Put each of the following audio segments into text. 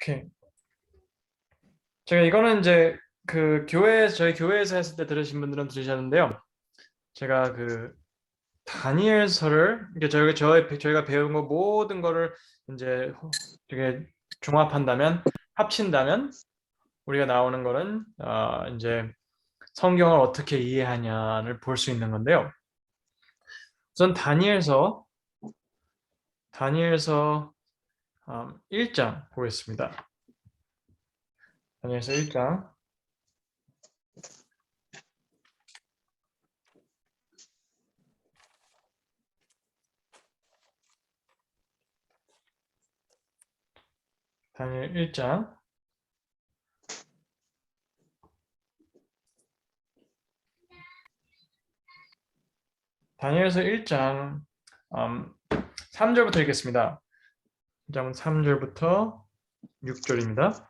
오케이. 제가 이거는 이제 그 저희 교회에서 했을 때 들으신 분들은 들으셨는데요. 제가 그 다니엘서를 이게 저희가 배운 거 모든 거를 이제 되게 종합한다면 합친다면 우리가 나오는 거는 이제 성경을 어떻게 이해하냐를 볼 수 있는 건데요. 우선 다니엘서 1장 보겠습니다. 다니엘서 1장. 다니엘 1장. 다니엘서 1장 3절부터 읽겠습니다. 1장 3절부터 6절입니다.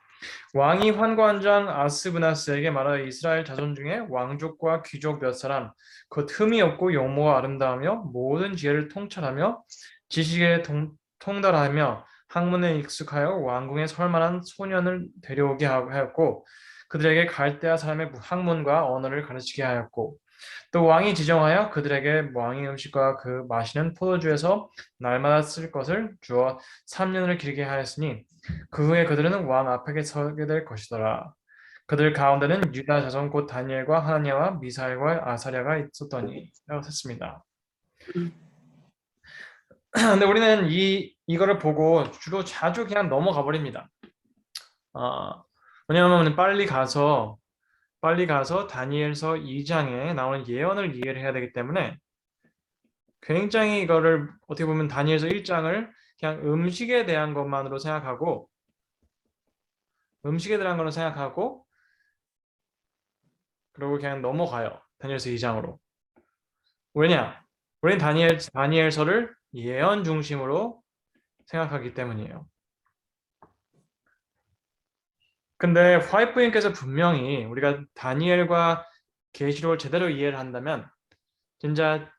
왕이 환관장 아스브나스에게 말하여 이스라엘 자손 중에 왕족과 귀족 몇 사람 곧 흠이 없고 용모가 아름다우며 모든 지혜를 통찰하며 지식에 통달하며 학문에 익숙하여 왕궁에 설만한 소년을 데려오게 하였고 그들에게 갈대아 사람의 학문과 언어를 가르치게 하였고 또 왕이 지정하여 그들에게 왕의 음식과 그 마시는 포도주에서 날마다 쓸 것을 주어 3년을 기르게 하였으니 그 후에 그들은 왕 앞에 서게 될 것이더라. 그들 가운데는 유다 자손 곧 다니엘과 하나냐와 미사엘과 아사랴가 있었더니 라고 했습니다. 근데 우리는 이거를 보고 주로 자주 그냥 넘어가 버립니다. 왜냐하면 빨리 가서 다니엘서 2장에 나오는 예언을 이해를 해야 되기 때문에 굉장히 이거를 어떻게 보면 다니엘서 1장을 그냥 음식에 대한 것만으로 생각하고 그리고 그냥 넘어가요. 다니엘서 2장으로. 왜냐? 우리는 다니엘서를 예언 중심으로 생각하기 때문이에요. 근데 화이트님께서 분명히 우리가 다니엘과 계시록을 제대로 이해를 한다면 진짜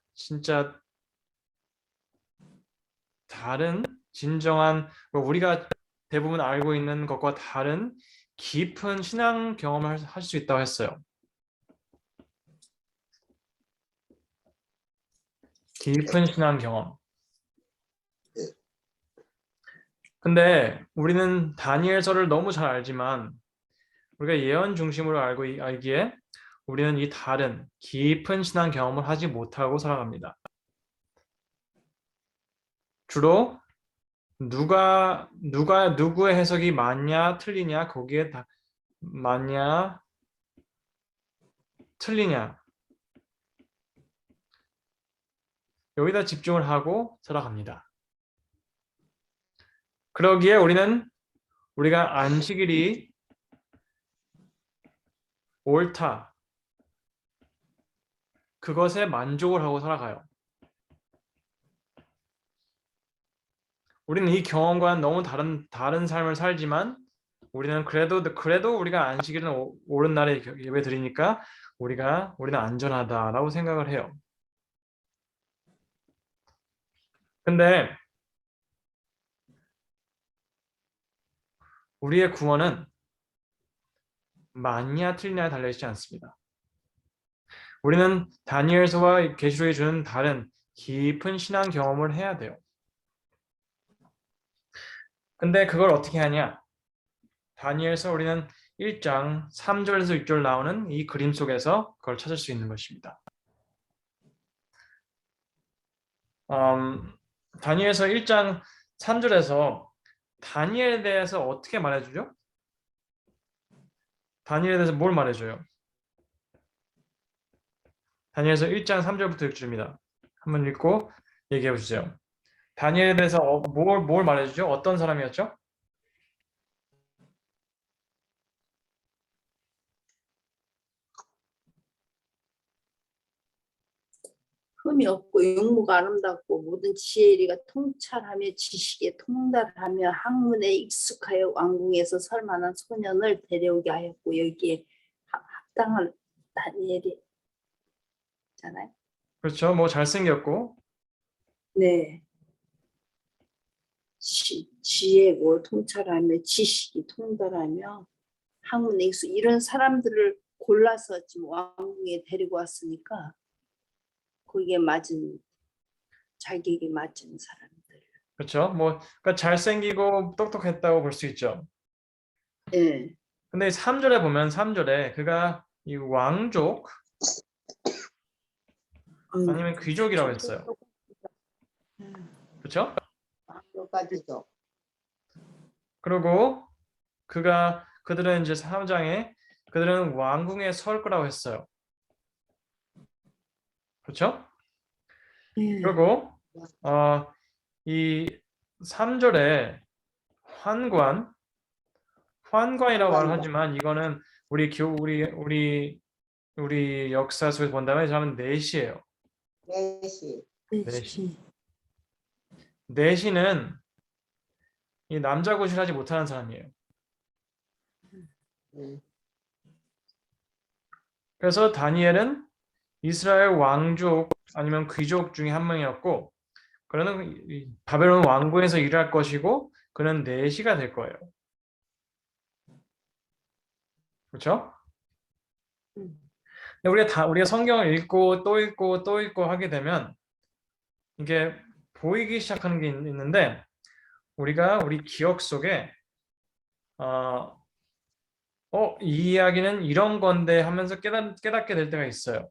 다른 진정한 우리가 대부분 알고 있는 것과 다른 깊은 신앙 경험을 할 수 있다고 했어요. 깊은 신앙 경험. 근데 우리는 다니엘서를 너무 잘 알지만 우리가 예언 중심으로 알기에 우리는 이 다른 깊은 신앙 경험을 하지 못하고 살아갑니다. 주로 누구의 해석이 맞냐 틀리냐 거기에 다 맞냐 틀리냐 여기다 집중을 하고 살아갑니다. 그러기에 우리가 안식일이 옳다 그것에 만족을 하고 살아가요. 우리는 이 경험과는 너무 다른 삶을 살지만 우리는 그래도 우리가 안식일은 옳은 날에 예배 드리니까 우리는 안전하다라고 생각을 해요. 근데 우리의 구원은 맞냐 틀리냐에 달려있지 않습니다. 우리는 다니엘서와 계시록이 주는 다른 깊은 신앙 경험을 해야 돼요. 근데 그걸 어떻게 하냐? 다니엘서 우리는 1장 3절에서 6절 나오는 이 그림 속에서 그걸 찾을 수 있는 것입니다. 다니엘서 1장 3절에서 다니엘에 대해서 어떻게 말해주죠? 다니엘에 대해서 뭘 말해줘요? 다니엘서 1장 3절부터 6절입니다. 한번 읽고 얘기해 주세요. 다니엘에 대해서 뭘 말해주죠? 어떤 사람이었죠? 흠이 없고 용모가 아름답고 모든 지혜리가 통찰하며 지식에 통달하며 학문에 익숙하여 왕궁에서 설 만한 소년을 데려오게 하였고 여기에 합당한 다니엘이잖아요. 그렇죠. 뭐 잘생겼고 네. 지혜고 통찰하며 지식이 통달하며 학문의 익숙 이런 사람들을 골라서 지금 왕궁에 데리고 왔으니까 거기에 맞은 자기에게 맞은 사람들. 그렇죠? 뭐 그러니까 잘생기고 똑똑했다고 볼 수 있죠. 예. 근데 3절에 보면 3절에 그가 이 왕족 아니면 귀족이라고 했어요. 그렇죠? 왕족까지죠. 그리고 그들은 이제 3장에 그들은 왕궁에 설 거라고 했어요. 그렇죠? 예. 그리고 이 3절에 환관이라고 말을 하지만 이거는 우리 역사 속에서 본다면 저는 넷이에요. 넷이. 넷이. 넷이는 이 남자 구실하지 못하는 사람이에요. 그래서 다니엘은 이스라엘 왕족 아니면 귀족 중에 한 명이었고 그는 이 바벨론 왕궁에서 일할 것이고 그는 내시가 될 거예요. 그렇죠? 우리가 성경을 읽고 또 읽고 또 읽고 하게 되면 이게 보이기 시작하는 게 있는데 우리가 우리 기억 속에 이 이야기는 이런 건데 하면서 깨닫게 될 때가 있어요.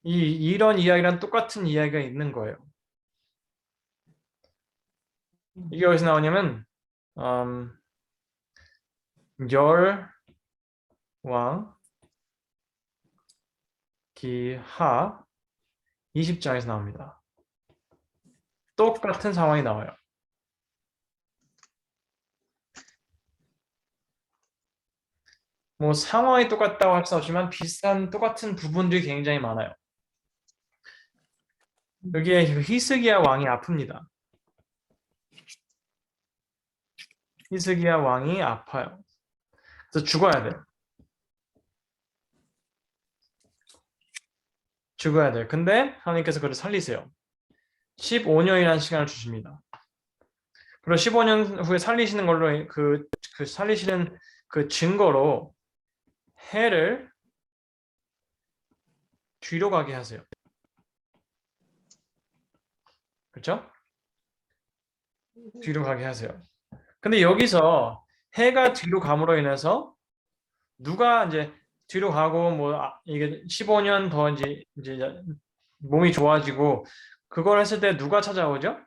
이런 이야기랑 똑같은 이야기가 있는 거예요. 이게 어디서 나오냐면 열왕 기하 20장에서 나옵니다. 똑같은 상황이 나와요. 뭐 상황이 똑같다고 할 수 없지만 비슷한 똑같은 부분들이 굉장히 많아요. 여기에 히스기야 왕이 아픕니다. 히스기야 왕이 아파요. 그래서 죽어야 돼요. 죽어야 돼요. 근데 하나님께서 그를 살리세요. 15년이라는 시간을 주십니다. 그리고 15년 후에 살리시는 걸로 그 살리시는 그 증거로 해를 뒤로 가게 하세요. 그렇죠? 뒤로 가게 하세요. 근데 여기서 해가 뒤로 감으로 인해서 누가 이제 뒤로 가고 이게 15년 더 이제 몸이 좋아지고 그걸 했을 때 누가 찾아오죠?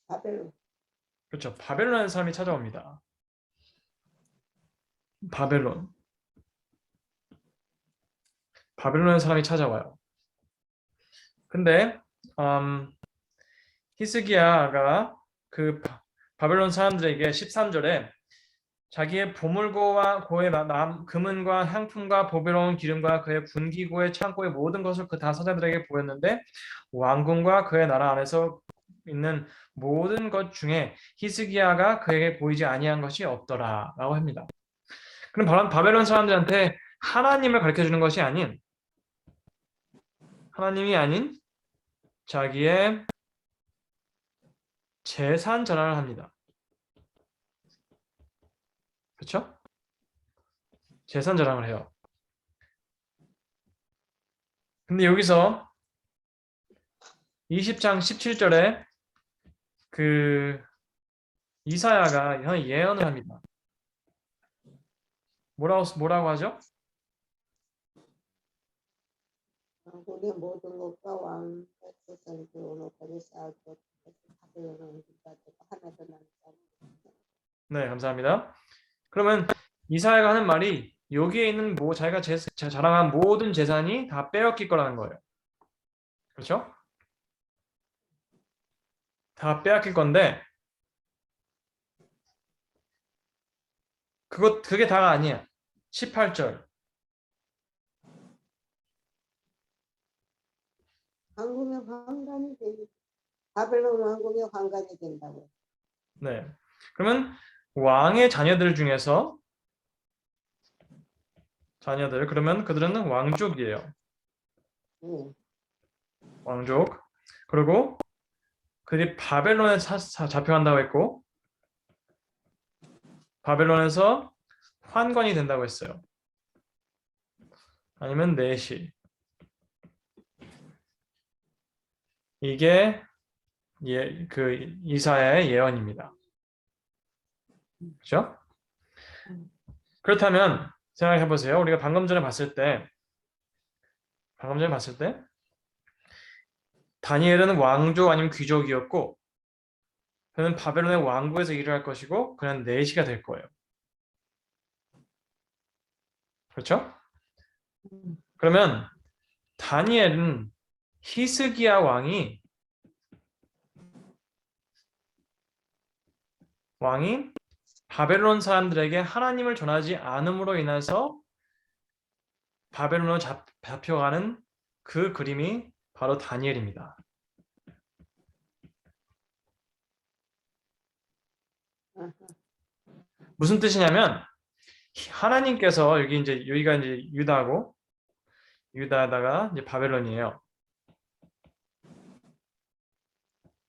바벨론. 그렇죠. 바벨론의 사람이 찾아옵니다. 바벨론의 사람이 찾아와요. 근데 히스기야가 그 바벨론 사람들에게 13절에 자기의 보물고와 고의 금은과 향품과 보배로운 기름과 그의 군기고의 창고의 모든 것을 그 다사자들에게 보였는데 왕궁과 그의 나라 안에서 있는 모든 것 중에 히스기야가 그에게 보이지 아니한 것이 없더라라고 합니다. 그럼 바벨론 사람들한테 하나님을 가르쳐 주는 것이 아닌 하나님이 아닌 자기의 재산 자랑을 합니다. 그렇죠? 재산 자랑을 해요. 근데 여기서 20장 17절에 그 이사야가 예언을 합니다. 뭐라고 하죠? 왕국의 모든 것과 왕의 재산을 들어놓고 쌓았고 바벨론은 하나도 남지 않았다. 네, 감사합니다. 그러면 이사야가 하는 말이 여기에 있는 자기가 자랑한 모든 재산이 다 빼앗길 거라는 거예요. 그렇죠? 다 빼앗길 건데 그게 다가 아니야. 18절. 왕궁의 황관이 되니 바벨론 왕궁의 황관이 된다고. 네. 그러면 왕의 자녀들 중에서 그러면 그들은 왕족이에요. 예. 왕족. 그리고 그들이 바벨론에 잡혀간다고 했고 바벨론에서 환관이 된다고 했어요. 아니면 내시. 이게 그 이사야의 예언입니다. 그렇죠? 그렇다면 생각해 보세요. 우리가 방금 전에 봤을 때 다니엘은 왕족 아니면 귀족이었고 그는 바벨론의 왕국에서 일을 할 것이고 그는 내시가 될 거예요. 그렇죠? 그러면 다니엘은 히스기야 왕이 바벨론 사람들에게 하나님을 전하지 않음으로 인해서 바벨론으로 잡혀가는 그 그림이 바로 다니엘입니다. 아하. 무슨 뜻이냐면 하나님께서 여기가 이제 유다다가 이제 바벨론이에요.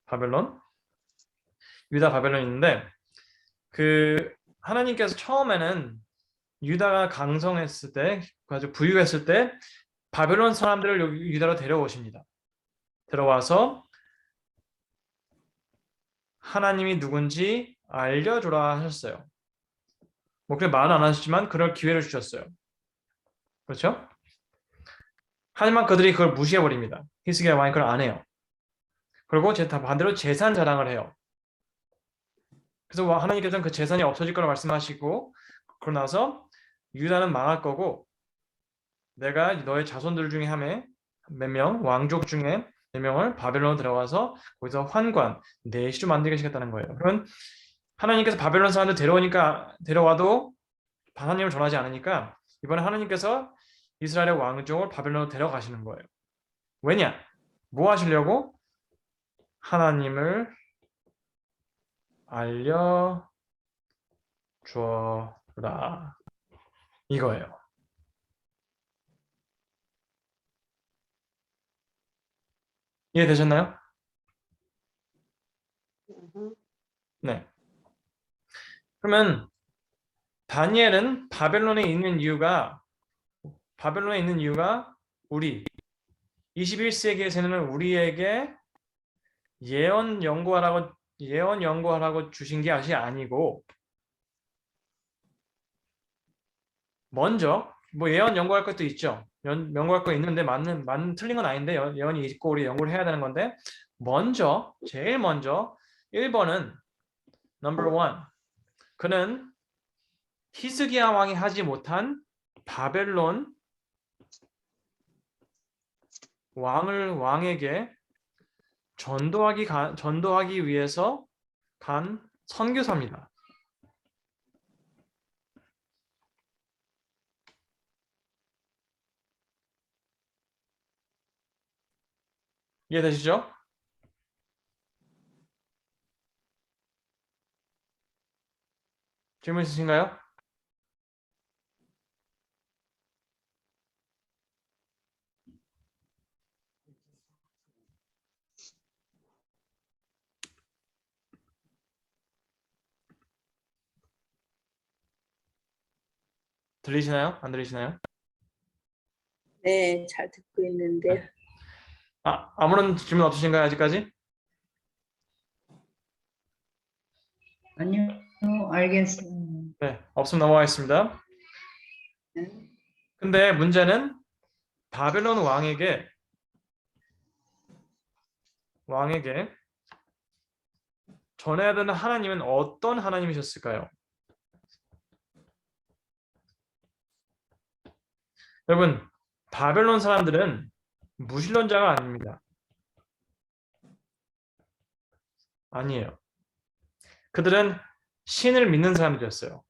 바벨론, 유다 바벨론 있는데 그 하나님께서 처음에는 유다가 강성했을 때, 아주 부유했을 때 바벨론 사람들을 여기 유다로 데려오십니다. 들어와서 하나님이 누군지 알려주라 하셨어요. 뭐 그렇게 말은 안 하셨지만 그럴 기회를 주셨어요. 그렇죠? 하지만 그들이 그걸 무시해버립니다. 히스기야 왕이 그걸 안 해요. 그리고 반대로 재산 자랑을 해요. 그래서 하나님께서는 그 재산이 없어질 거라 말씀하시고 그러고 나서 유다는 망할 거고 내가 너의 자손들 중에 몇 명, 왕족 중에 몇 명을 바벨론으로 들어가서 거기서 환관, 내시로 만들게 하시겠다는 거예요. 그러면 하나님께서 바벨론 사람들 데려와도 하나님을 전하지 않으니까 이번에 하나님께서 이스라엘의 왕족을 바벨론으로 데려가시는 거예요. 왜냐? 뭐 하시려고? 하나님을 알려주어라. 이거예요. 이해되셨나요? 아하. 네. 그러면 다니엘은 바벨론에 있는 이유가 우리 21세기에 사는 우리에게 예언 연구하라고 주신 게 아니고 먼저 뭐 예언 연구할 것도 있죠. 연구할 거 있는데 맞는 틀린 건 아닌데 예언이 있고 우리 연구를 해야 되는 건데 제일 먼저 1번은 넘버 1 그는 히스기야 왕이 하지 못한 바벨론 왕에게 전도하기 위해서 간 선교사입니다. 이해되시죠? 질문 있으신가요? 들리시나요? 안 들리시나요? 네, 잘 듣고 있는데. 아무런 질문 없으신가요, 아직까지? 아니요, 알겠어요. 네, 없으면 넘어가겠습니다. 네. 근데 문제는 바벨론 왕에게 전해야 되는 하나님은 어떤 하나님이셨을까요? 여러분, 바벨론 사람들은 무신론자가 아닙니다. 아니에요. 그들은 신을 믿는 사람들이었어요.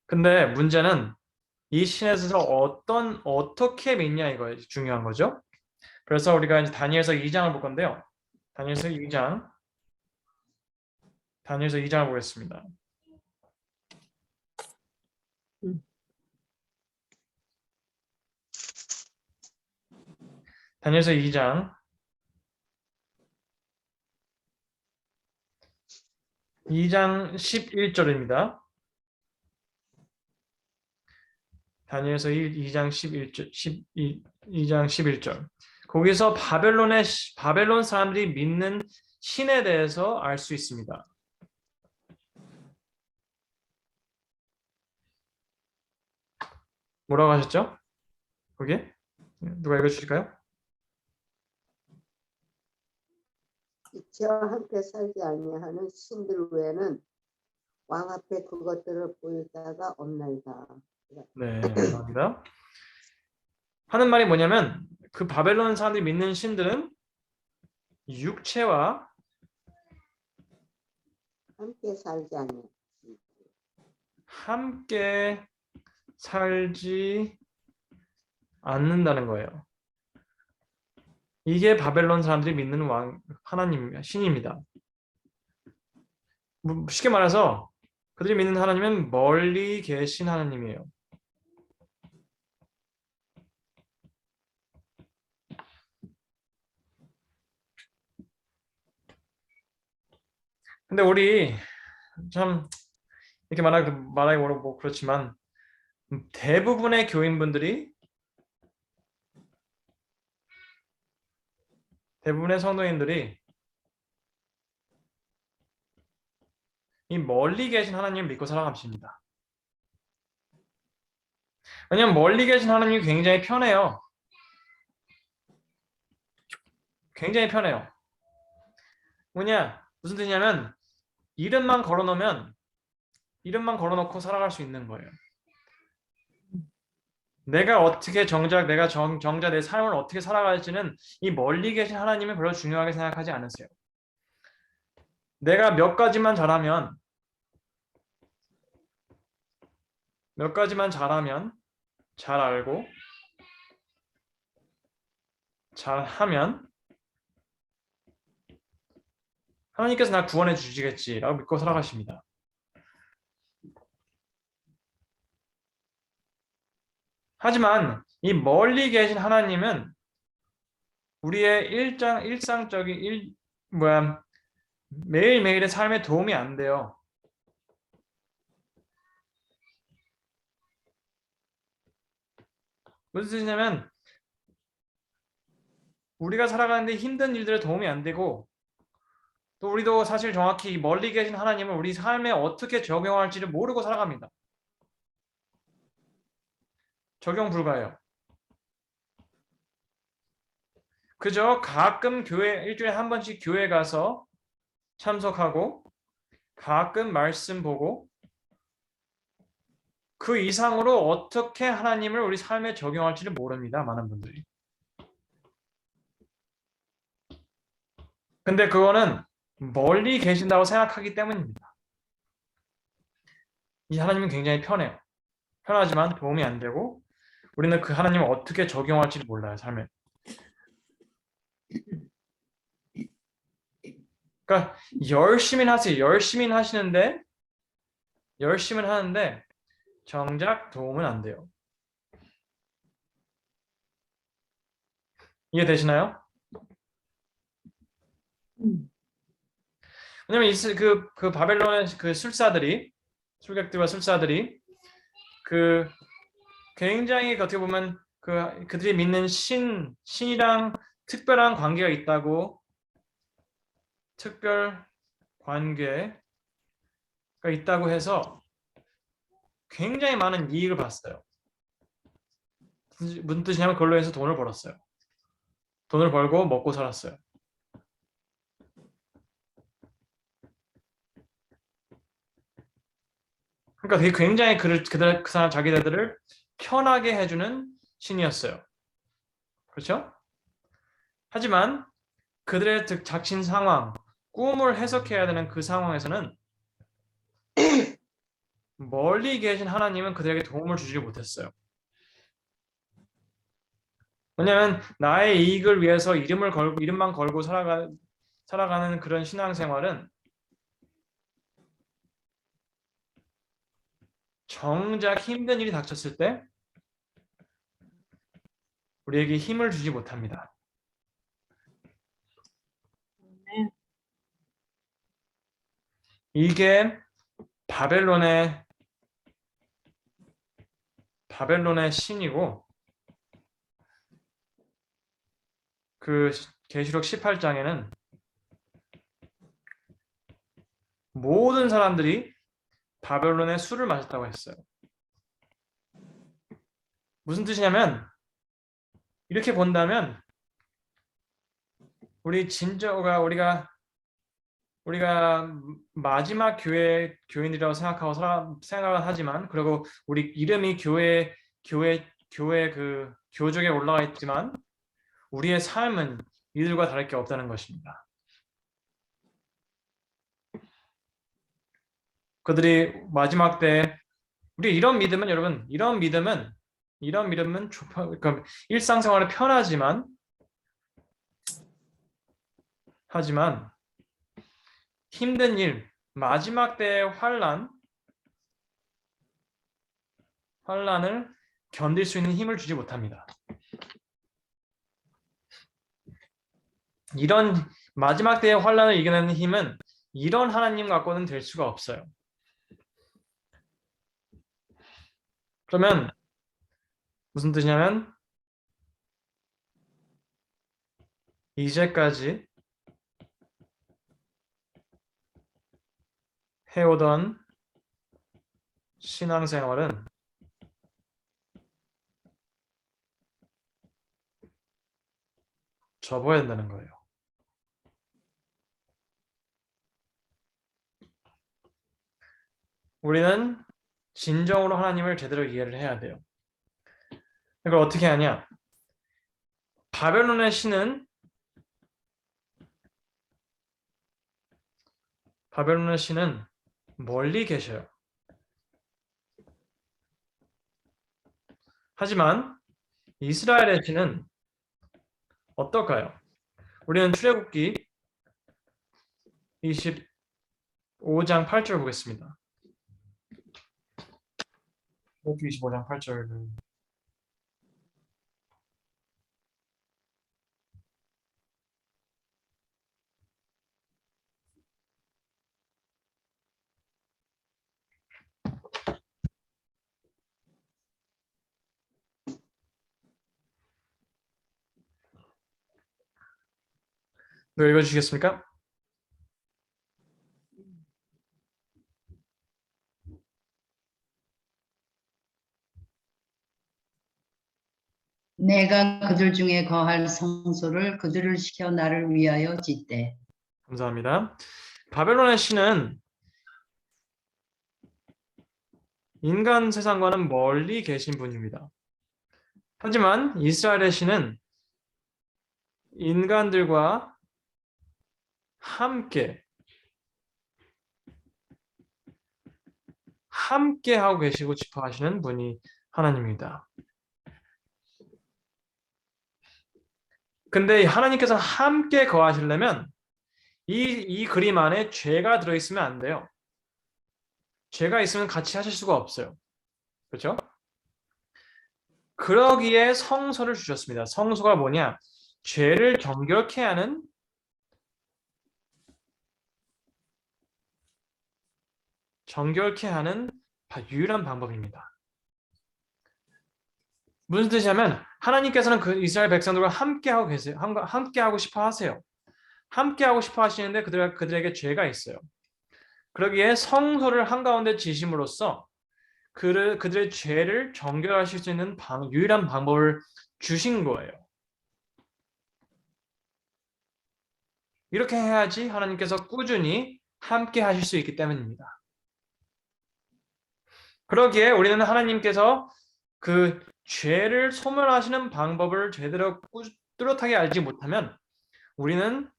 근데 문제는 이 신에 대해서 어떻게 믿냐 이거 중요한 거죠. 그래서 우리가 이제 다니엘서 2장을 볼 건데요. 다니엘서 2장을 보겠습니다. 다니엘서 2장 11절입니다. 다니엘서 2장 11절, 2장 11절. 거기서 바벨론 사람들이 믿는 신에 대해서 알 수 있습니다. 뭐라고 하셨죠? 거기에? 누가 읽어주실까요? 이치와 함께 살지 아니하는 신들 외에는 왕 앞에 그것들을 보일 자가 없나이다. 네, 감사합니다. 하는 말이 뭐냐면 그 바벨론 사람들이 믿는 신들은 육체와 함께 살지 아니하는 함께 살지 않는다는 거예요. 이게 바벨론 사람들이 믿는 하나님, 신입니다. 쉽게 말해서 그들이 믿는 하나님은 멀리 계신 하나님이에요. 근데 우리 참 이렇게 말하기 뭐 그렇지만 대부분의 대부분의 성도인들이 이 멀리 계신 하나님을 믿고 살아갑니다. 왜냐하면 멀리 계신 하나님이 굉장히 편해요. 굉장히 편해요. 무슨 뜻이냐면 이름만 걸어놓고 살아갈 수 있는 거예요. 내가 어떻게 정작 내 삶을 어떻게 살아갈지는 이 멀리 계신 하나님이 별로 중요하게 생각하지 않으세요. 내가 몇 가지만 잘하면 잘 알고 잘하면 하나님께서 나 구원해 주시겠지라고 믿고 살아가십니다. 하지만 이 멀리 계신 하나님은 우리의 일상적인 매일매일의 삶에 도움이 안 돼요. 무슨 뜻이냐면 우리가 살아가는데 힘든 일들에 도움이 안 되고 또 우리도 사실 정확히 멀리 계신 하나님을 우리 삶에 어떻게 적용할지를 모르고 살아갑니다. 적용 불가해요. 그저 가끔 일주일에 한 번씩 교회 가서 참석하고 가끔 말씀 보고 그 이상으로 어떻게 하나님을 우리 삶에 적용할지를 모릅니다. 많은 분들이. 근데 그거는 멀리 계신다고 생각하기 때문입니다. 이 하나님은 굉장히 편해요. 편하지만 도움이 안 되고 우리는 그 하나님을 어떻게 적용할지를 몰라요. 삶에. 그러니까 열심히 하시는데 열심히 하는데 정작 도움은 안 돼요. 이해되시나요? 왜냐면 그 바벨론의 그 술객들과 술사들이 그 굉장히 어떻게 보면 그들이 믿는 신이랑 특별한 관계가 있다고 특별 관계가 있다고 해서 굉장히 많은 이익을 봤어요. 무슨 뜻이냐면 그걸로 해서 돈을 벌었어요. 돈을 벌고 먹고 살았어요. 그러니까 되게 굉장히 그 사람 자기들을 편하게 해주는 신이었어요. 그렇죠? 하지만 그들의 닥친 상황, 꿈을 해석해야 되는 그 상황에서는 멀리 계신 하나님은 그들에게 도움을 주지 못했어요. 왜냐하면 나의 이익을 위해서 이름만 걸고 살아가는 그런 신앙생활은 정작 힘든 일이 닥쳤을 때 우리에게 힘을 주지 못합니다. 이게 바벨론의 신이고 그 계시록 18장에는 모든 사람들이 바벨론의 술을 마셨다고 했어요. 무슨 뜻이냐면 이렇게 본다면 우리가 마지막 교인이라고 생각을 하지만 그리고 우리 이름이 교회 그 교족에 올라와 있지만 우리의 삶은 이들과 다를 게 없다는 것입니다. 그들이 마지막 때 우리 이런 믿음은 여러분 이런 믿음은 그러니까 일상생활에 편하지만 하지만 힘든 일 마지막 때의 환란을 견딜 수 있는 힘을 주지 못합니다. 이런 마지막 때의 환란을 이겨내는 힘은 이런 하나님 갖고는 될 수가 없어요. 그러면 무슨 뜻이냐면 이제까지 해오던 신앙생활은 접어야 된다는 거예요. 우리는 진정으로 하나님을 제대로 이해를 해야 돼요. 이걸 어떻게 하냐? 바벨론의 신은 멀리 계셔요. 하지만 이스라엘의 신은 어떨까요? 우리는 출애굽기 25장 8절 보겠습니다. 출애굽기 25장 8절을 읽어주시겠습니까? 내가 그들 중에 거할 성소를 그들을 시켜 나를 위하여 짓되. 감사합니다. 바벨론의 신은 인간 세상과는 멀리 계신 분입니다. 하지만 이스라엘의 신은 인간들과 함께 하고 계시고 싶어 하시는 분이 하나님입니다. 근데 하나님께서 함께 거하시려면 이 그림 안에 죄가 들어있으면 안 돼요. 죄가 있으면 같이 하실 수가 없어요. 그렇죠? 그러기에 성소를 주셨습니다. 성소가 뭐냐? 죄를 정결케 하는 유일한 방법입니다. 무슨 뜻이냐면 하나님께서는 그 이스라엘 백성들과 함께 하고 계세요. 함께 하고 싶어 하세요. 함께 하고 싶어 하시는데 그들에게 죄가 있어요. 그러기에 성소를 한가운데 지심으로써 그들의 죄를 정결하실 수 있는 유일한 방법을 주신 거예요. 이렇게 해야지 하나님께서 꾸준히 함께 하실 수 있기 때문입니다. 그러기에 우리는 하나님께서 그 죄를 소멸하시는 방법을 제대로 뚜렷하게 알지 못하면 우리는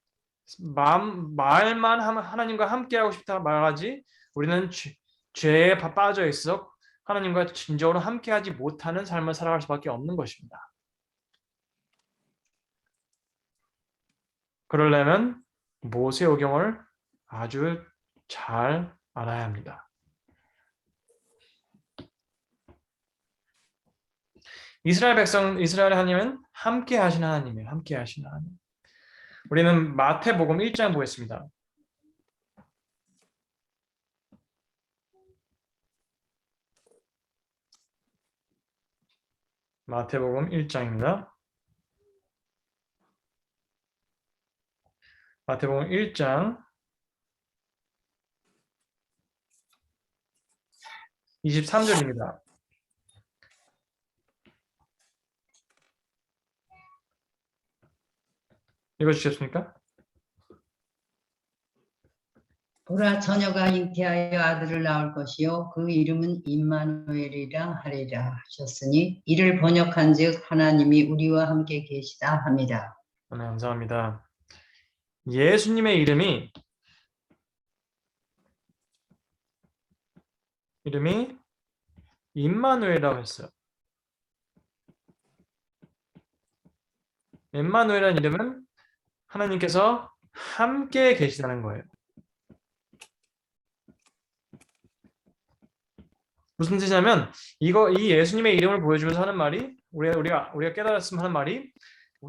말만 하면 하나님과 함께하고 싶다 말하지 우리는 죄에 빠져 있어 하나님과 진정으로 함께하지 못하는 삶을 살아갈 수밖에 없는 것입니다. 그러려면 모세오경을 아주 잘 알아야 합니다. 이스라엘 하나님은 함께 하시는 하나님이에요. 함께 하시는 하나님. 우리는 마태복음 1장 보겠습니다. 마태복음 1장입니다. 마태복음 1장 23절입니다. 읽어주시겠습니까? 보라 처녀가 잉태하여 아들을 낳을 것이요 그 이름은 임마누엘이라 하리라 하셨으니 이를 번역한즉 하나님이 우리와 함께 계시다 합니다. 네, 감사합니다. 예수님의 이름이 임마누엘이라고 했어요. 임마누엘이라는 이름은 하나님께서 함께 계시다는 거예요. 무슨 뜻이냐면 이 예수님의 이름을 보여주면서 하는 말이 우리가 깨달았으면 하는 말이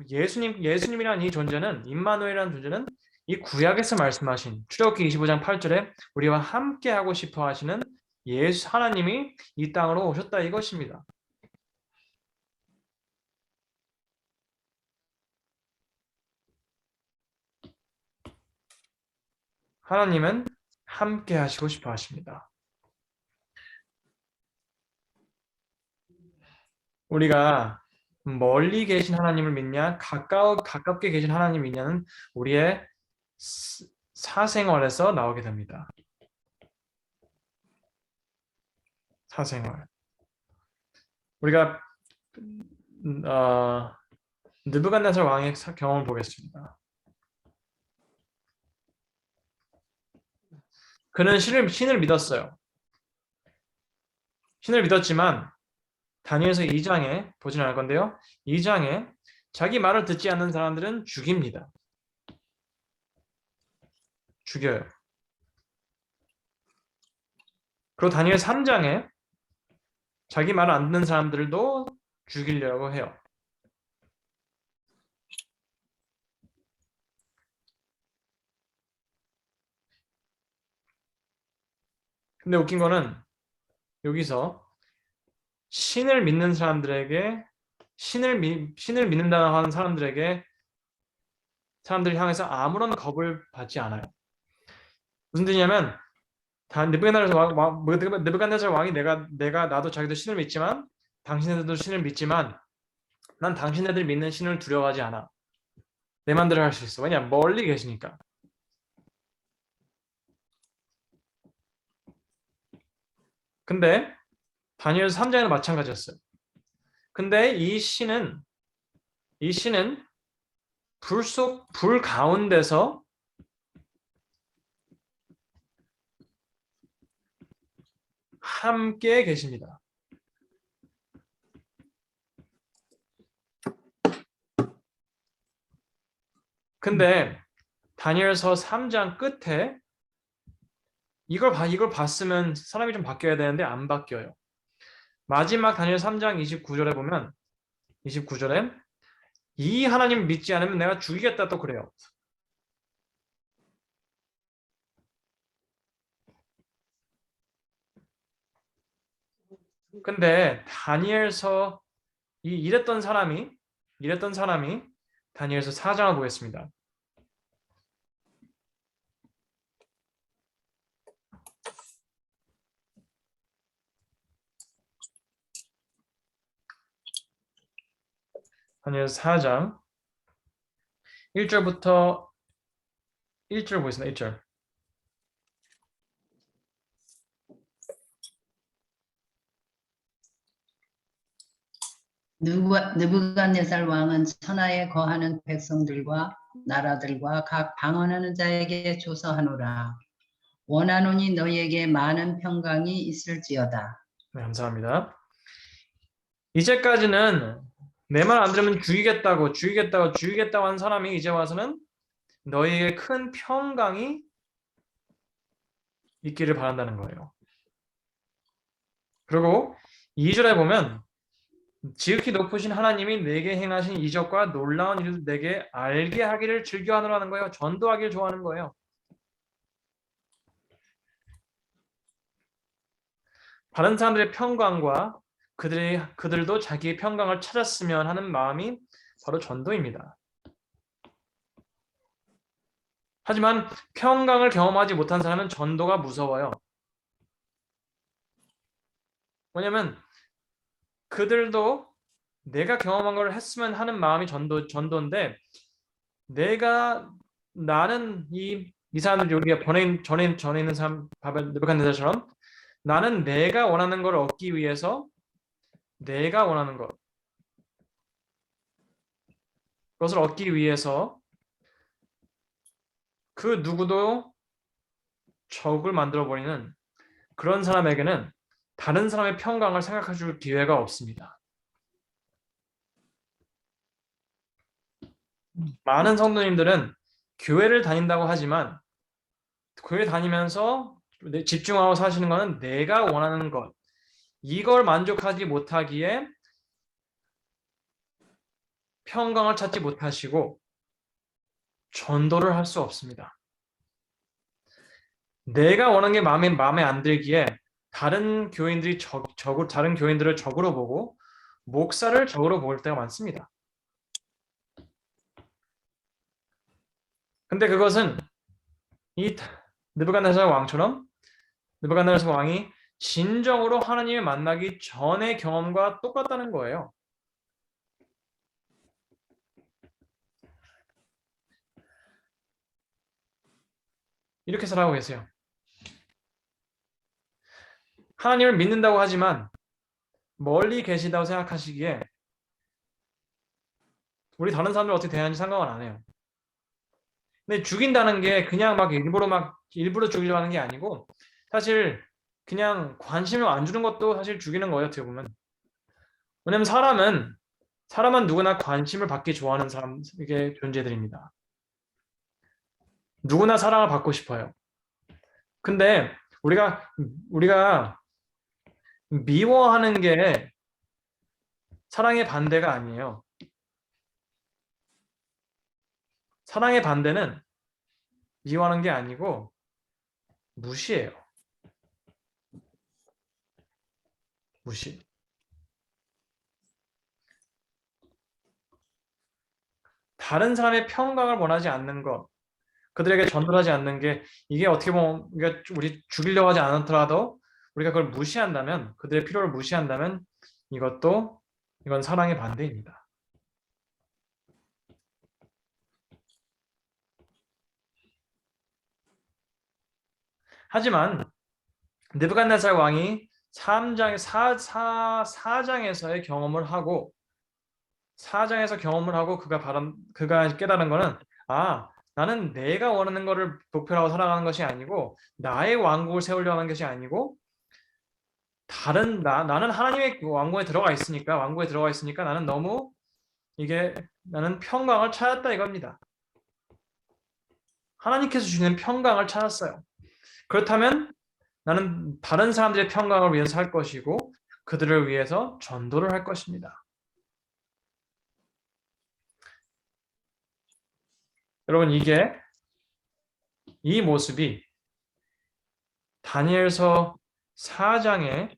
예수님이라는 이 존재는 임마누엘이라는 존재는 이 구약에서 말씀하신 출애굽기 25장 8절에 우리와 함께 하고 싶어 하시는 하나님이 이 땅으로 오셨다 이것입니다. 하나님은 함께 하시고 싶어 하십니다. 우리가 멀리 계신 하나님을 믿냐, 가깝게 계신 하나님을 믿냐는 우리의 사생활에서 나오게 됩니다. 사생활. 우리가 느부갓네살 왕의 경험을 보겠습니다. 그는 신을 믿었어요. 신을 믿었지만 다니엘서 2장에 보진 않을 건데요. 2장에 자기 말을 듣지 않는 사람들은 죽입니다. 죽여요. 그리고 다니엘 3장에 자기 말을 안 듣는 사람들도 죽이려고 해요. 근데 웃긴 거는 여기서 신을 믿는 사람들에게 신을 믿는다고 하는 사람들을 향해서 아무런 겁을 받지 않아요. 무슨 뜻이냐면 느부갓네살 왕이 나도 자기도 신을 믿지만 당신네들도 신을 믿지만 난 당신네들이 믿는 신을 두려워하지 않아. 내 맘대로 할 수 있어. 왜냐? 멀리 계시니까. 근데 다니엘 3장에도 마찬가지였어요. 근데 이 신은 불 가운데서 함께 계십니다. 근데 다니엘서 3장 끝에 이걸 봤으면 사람이 좀 바뀌어야 되는데 안 바뀌어요. 마지막 다니엘 3장 29절에 보면 29절에 이 하나님 믿지 않으면 내가 죽이겠다 또 그래요. 근데 다니엘서 이랬던 사람이 다니엘서 4장을 보겠습니다. 다니엘서 4장 1절부터 1절 보겠습니다. 1절. 느부갓네살 왕은 천하에 거하는 백성들과 나라들과 각 방언하는 자에게 조서하노라. 원하노니 너희에게 많은 평강이 있을지어다. 네, 감사합니다. 이제까지는 내 말 안 들으면 죽이겠다고 한 사람이 이제 와서는 너희에게 큰 평강이 있기를 바란다는 거예요. 그리고 2절에 보면 지극히 높으신 하나님이 내게 행하신 이적과 놀라운 일을 내게 알게 하기를 즐겨하노라는 거예요. 전도하기를 좋아하는 거예요. 다른 사람들의 평강과 그들도 자기의 평강을 찾았으면 하는 마음이 바로 전도입니다. 하지만 평강을 경험하지 못한 사람은 전도가 무서워요. 왜냐면 그들도 내가 경험한 걸 했으면 하는 마음이 전도인데 나는 이 사람들 우리가 전에 있는 사람 느부갓네살처럼 나는 내가 원하는 걸 얻기 위해서 내가 원하는 그것을 얻기 위해서 그 누구도 적을 만들어 버리는 그런 사람에게는 다른 사람의 평강을 생각해 줄 기회가 없습니다. 많은 성도님들은 교회를 다닌다고 하지만 교회 다니면서 집중하고 사시는 것은 내가 원하는 것, 이걸 만족하지 못하기에 평강을 찾지 못하시고 전도를 할 수 없습니다. 내가 원하는 게 마음에 안 들기에 다른 교인들을 적으로 보고 목사를 적으로 볼 때가 많습니다. 근데 그것은 이 느부갓네살 왕처럼 느부갓네살 왕이 진정으로 하나님을 만나기 전의 경험과 똑같다는 거예요. 이렇게 살아가고 계세요. 하나님을 믿는다고 하지만 멀리 계시다고 생각하시기에 우리 다른 사람들 어떻게 대하는지 상관은 안 해요. 근데 죽인다는 게 그냥 일부러 죽이려고 하는 게 아니고 사실 그냥 관심을 안 주는 것도 사실 죽이는 거예요, 어떻게 보면. 왜냐면 사람은 누구나 관심을 받기 좋아하는 이게 존재들입니다. 누구나 사랑을 받고 싶어요. 근데 우리가 미워하는 게 사랑의 반대가 아니에요. 사랑의 반대는 미워하는 게 아니고 무시예요. 무시. 다른 사람의 평강을 원하지 않는 것, 그들에게 전도하지 않는 게 이게 어떻게 보면 우리 죽이려고 하지 않더라도 우리가 그걸 무시한다면 그들의 필요를 무시한다면 이건 사랑의 반대입니다. 하지만 느부갓네살 왕이 4장에서의 경험을 하고 4장에서 경험을 하고 그가 깨달은 거는 나는 내가 원하는 거를 목표로 살아가는 것이 아니고 나의 왕국을 세우려고 하는 것이 아니고 나는 하나님의 왕국에 들어가 있으니까 나는 평강을 찾았다 이겁니다. 하나님께서 주시는 평강을 찾았어요. 그렇다면 나는 다른 사람들의 평강을 위해서 살 것이고 그들을 위해서 전도를 할 것입니다. 여러분 이 모습이 다니엘서 4장의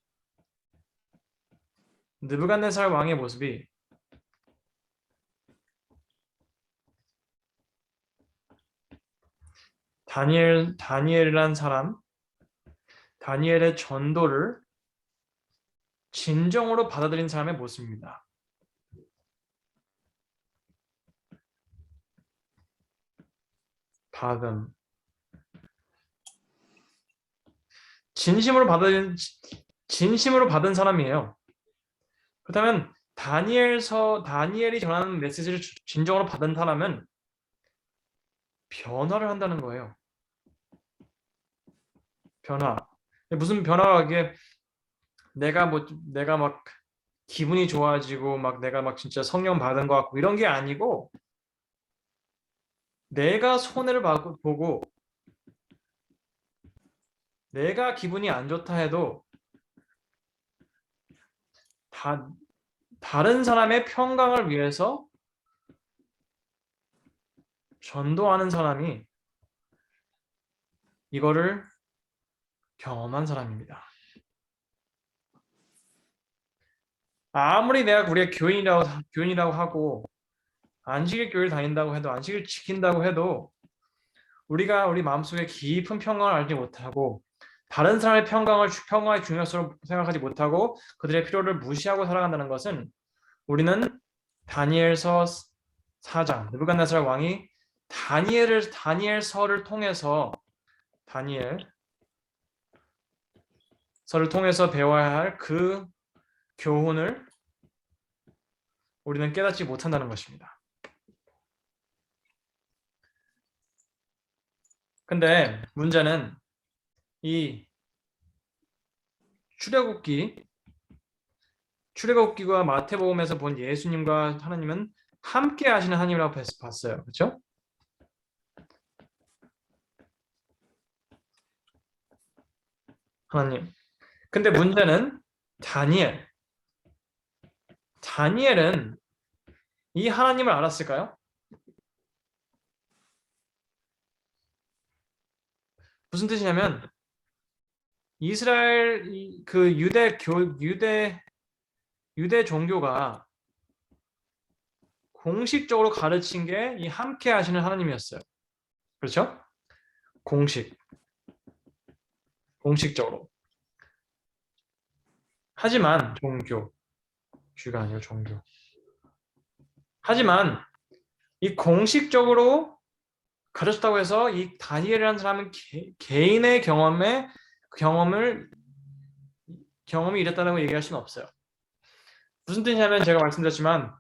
느부갓네살 왕의 모습이 다니엘이란 사람, 다니엘의 전도를 진정으로 받아들인 사람의 모습입니다. 진심으로 받은 사람이에요. 그렇다면 다니엘이 전하는 메시지를 진정으로 받은 사람은 변화를 한다는 거예요. 변화. 무슨 변화가 이게 내가 막 기분이 좋아지고 내가 막 진짜 성령 받은 것 같고 이런 게 아니고 내가 손해를 보고 내가 기분이 안 좋다 해도 다른 사람의 평강을 위해서 전도하는 사람이 이거를 경험한 사람입니다. 아무리 우리가 교인이라고 하고 안식일 교회를 다닌다고 해도 안식일 지킨다고 해도 우리가 우리 마음속에 깊은 평강을 알지 못하고 다른 사람의 평강의 중요성을 생각하지 못하고 그들의 필요를 무시하고 살아간다는 것은 우리는 다니엘서 4장 느부갓네살 왕이 다니엘서를 통해서 배워야 할 그 교훈을 우리는 깨닫지 못한다는 것입니다. 근데 문제는 이 출애굽기와 마태복음에서 본 예수님과 하나님은 함께 하시는 하나님이라고 봤어요. 그렇죠? 하나님. 근데 문제는 다니엘은 이 하나님을 알았을까요? 무슨 뜻이냐면 이스라엘 그 유대 종교가 공식적으로 가르친 게 이 함께 하시는 하나님이었어요. 그렇죠? 공식적으로. 하지만 주가 아니라 종교. 하지만 이 공식적으로 가르쳤다고 해서 이 다니엘이라는 사람은 개인의 경험이 이랬다고 얘기할 수는 없어요. 무슨 뜻이냐면 제가 말씀드렸지만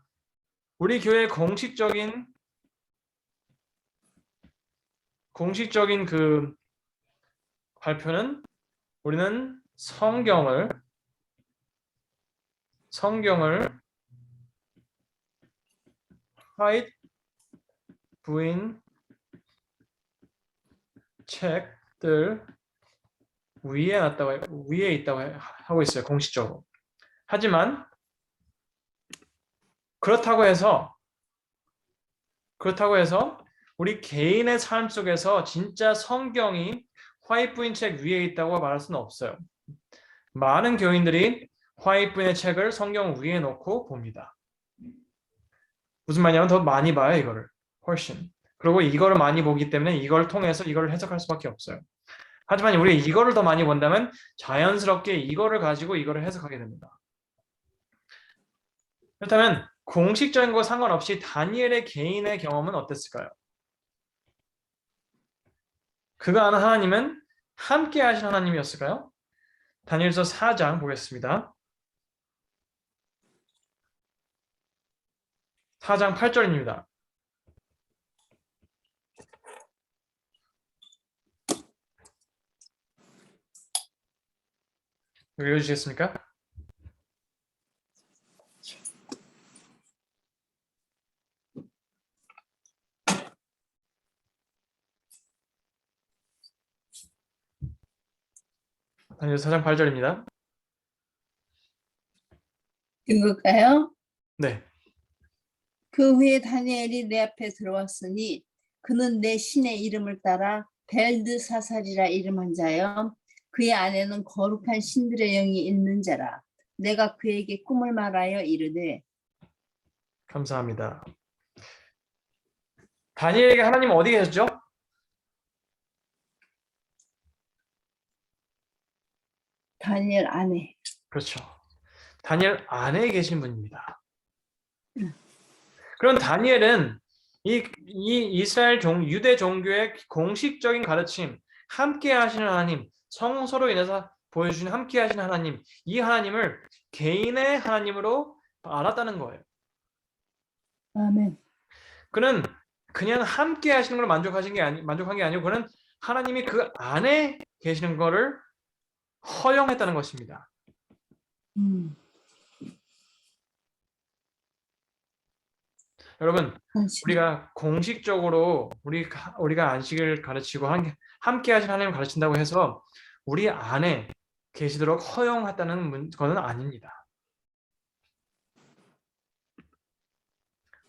우리 교회의 공식적인 그 발표는 우리는 성경을 화이트 부인 책들 위에 있다고 하고 있어요. 공식적으로. 하지만 그렇다고 해서 우리 개인의 삶 속에서 진짜 성경이 화이트부인 책 위에 있다고 말할 수는 없어요. 많은 교인들이 화이트부인의 책을 성경 위에 놓고 봅니다. 무슨 말이냐면 더 많이 봐요, 이거를. 훨씬. 그리고 이거를 많이 보기 때문에 이걸 통해서 이걸 해석할 수밖에 없어요. 하지만 우리가 이거를 더 많이 본다면 자연스럽게 이거를 가지고 이거를 해석하게 됩니다. 그렇다면 공식적인 거 상관없이 다니엘의 개인의 경험은 어땠을까요? 그가 아는 하나님은 함께 하신 하나님이었을까요? 다니엘서 4장 보겠습니다. 4장 8절입니다. 읽어주시겠습니까? 다니엘서 4장 8절입니다. 읽을까요? 네. 그 후에 다니엘이 내 앞에 들어왔으니 그는 내 신의 이름을 따라 벨드사살이라 이름한 자여 그의 안에는 거룩한 신들의 영이 있는 자라. 내가 그에게 꿈을 말하여 이르되 감사합니다. 다니엘에게 하나님은 어디 계셨죠? 다니엘 안에. 그렇죠. 다니엘 안에 계신 분입니다. 그럼 다니엘은 이 이스라엘 유대 종교의 공식적인 가르침, 함께 하시는 하나님, 성서로 인해서 보여주신 함께 하시는 하나님, 이 하나님을 개인의 하나님으로 알았다는 거예요. 아멘. 그는 그냥 함께 하시는 걸 만족한 게 아니고 그는 하나님이 그 안에 계시는 거를 허용했다는 것입니다. 여러분, 우리가 공식적으로 우리가 안식을 가르치고 함께 하신 하나님을 가르친다고 해서 우리 안에 계시도록 허용했다는 것은 아닙니다.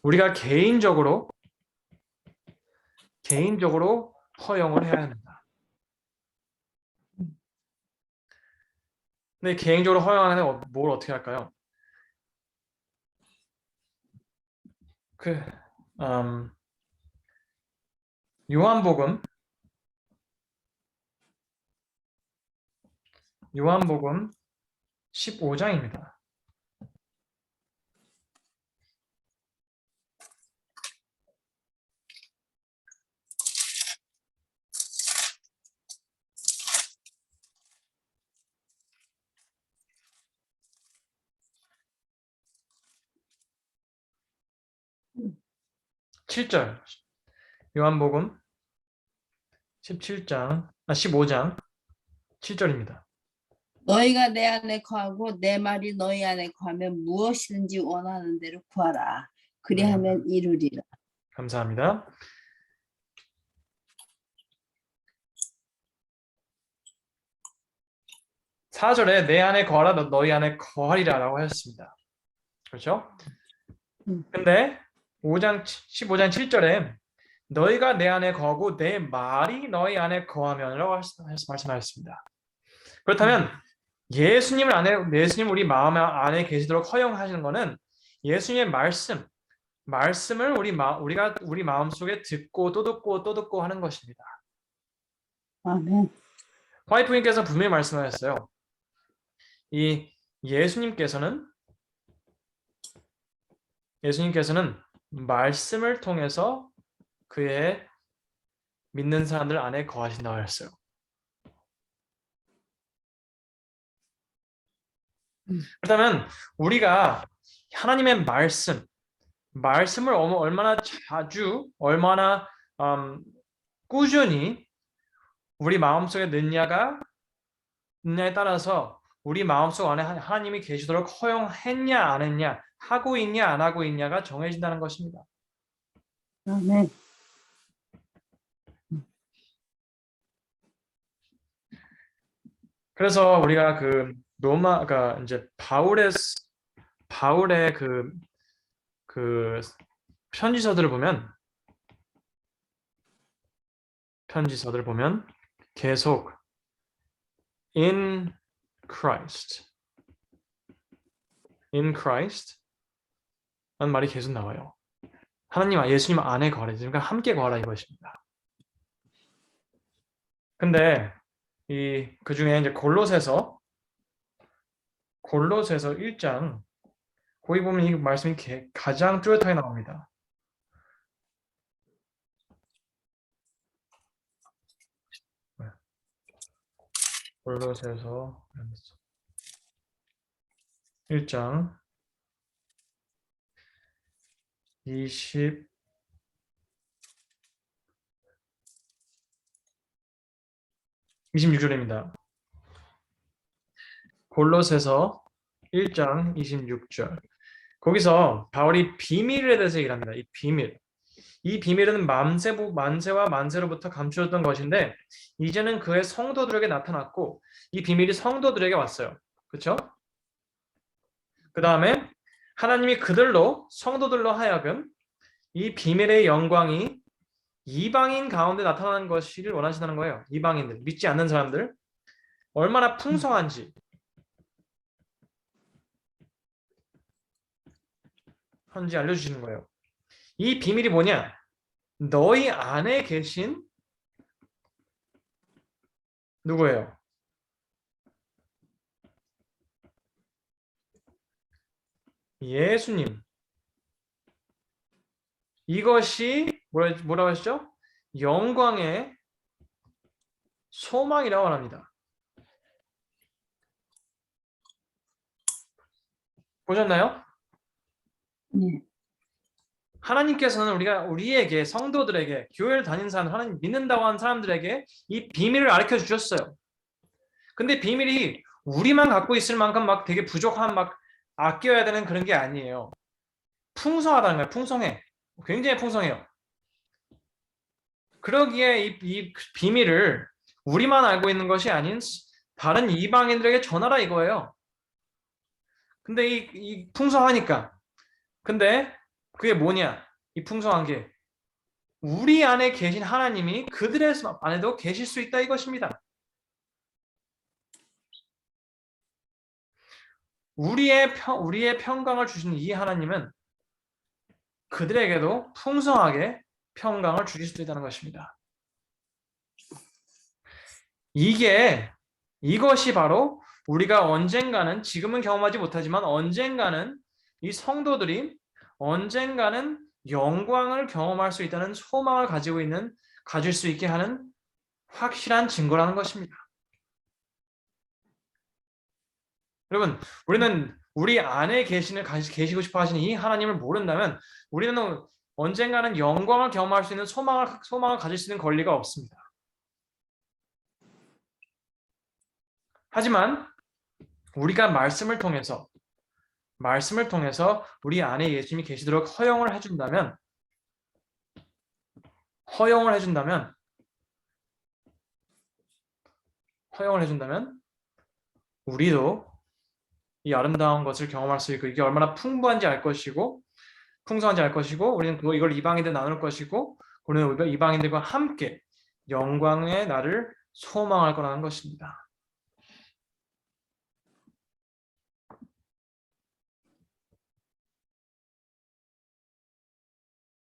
우리가 개인적으로 허용을 해야 합니다. 근데 개인적으로 허용하는 뭘 어떻게 할까요? 그 요한복음 15장입니다. 칠 절 요한복음 15장 7절입니다. 너희가 내 안에 거하고 내 말이 너희 안에 거하면 무엇이든지 원하는 대로 구하라. 그리하면 이루리라. 감사합니다. 사절에 내 안에 거하라 너희 안에 거하리라 라고 하셨습니다. 그렇죠? 근데 15장 7절에 너희가 내 안에 거하고 내 말이 너희 안에 거하면 라고 말씀하셨습니다. 그렇다면 예수님 우리 마음 안에 계시도록 허용하시는 것은 예수님의 말씀을 우리가 우리 마음속에 듣고 또 듣고 또 듣고 하는 것입니다. 아멘. 화이트님께서 분명히 말씀하셨어요. 이 예수님께서는 말씀을 통해서 그의 믿는 사람들 안에 거하신다고 하셨어요. 그렇다면 우리가 하나님의 말씀을 얼마나 자주, 얼마나 꾸준히 우리 마음속에 넣냐에 따라서 우리 마음속 안에 하나님이 계시도록 허용했냐 안 했냐, 하고 있냐 안 하고 있냐가 정해진다는 것입니다. 아멘. 그래서 우리가 그 로마가 이제 바울의 그 편지서들을 보면 계속 in Christ 라는 말이 계속 나와요. 예수님 안에 거하라. 그러니까 함께 거하라 이것입니다. 근데 그 중에 이제 골로새서 1장 거기 보면 이 말씀이 가장 뚜렷하게 나옵니다. 골로새서 1장 26절입니다. 골로새서 1장 26절. 거기서 바울이 비밀에 대해서 얘기를 합니다. 이 비밀은 만세와 만세로부터 감추어졌던 것인데 이제는 그의 성도들에게 나타났고 이 비밀이 성도들에게 왔어요. 그렇죠? 그 다음에 하나님이 성도들로 하여금 이 비밀의 영광이 이방인 가운데 나타나는 것을 원하신다는 거예요. 이방인들, 믿지 않는 사람들 얼마나 풍성한지 알려주시는 거예요. 이 비밀이 뭐냐? 너희 안에 계신 누구예요? 예수님. 이것이 뭐라고 하시죠? 영광의 소망이라고 합니다. 보셨나요? 네. 하나님께서는 우리에게 성도들에게 교회를 다니는 사람, 하나님 믿는다고 하는 사람들에게 이 비밀을 가르쳐 주셨어요. 근데 비밀이 우리만 갖고 있을 만큼 막 되게 부족한 막 아껴야 되는 그런 게 아니에요. 풍성하다는 거예요. 풍성해. 굉장히 풍성해요. 그러기에 이 비밀을 우리만 알고 있는 것이 아닌 다른 이방인들에게 전하라 이거예요. 근데 이 풍성하니까. 근데 그게 뭐냐? 이 풍성한 게 우리 안에 계신 하나님이 그들의 안에도 계실 수 있다 이것입니다. 우리의 평강을 주시는 이 하나님은 그들에게도 풍성하게 평강을 주실 수도 있다는 것입니다. 이것이 바로 우리가 언젠가는, 지금은 경험하지 못하지만 언젠가는 이 성도들이 언젠가는 영광을 경험할 수 있다는 소망을 가질 수 있게 하는 확실한 증거라는 것입니다. 여러분, 우리는 우리 안에 계시고 싶어 하시는 이 하나님을 모른다면 우리는 언젠가는 영광을 경험할 수 있는 소망을 가질 수 있는 권리가 없습니다. 하지만 우리가 말씀을 통해서 우리 안에 예수님이 계시도록 허용을 해준다면 우리도 이 아름다운 것을 경험할 수 있고 이게 얼마나 풍성한지 알 것이고 우리는 이걸 이방인들 나눌 것이고 우리는 이방인들과 함께 영광의 날을 소망할 거라는 것입니다.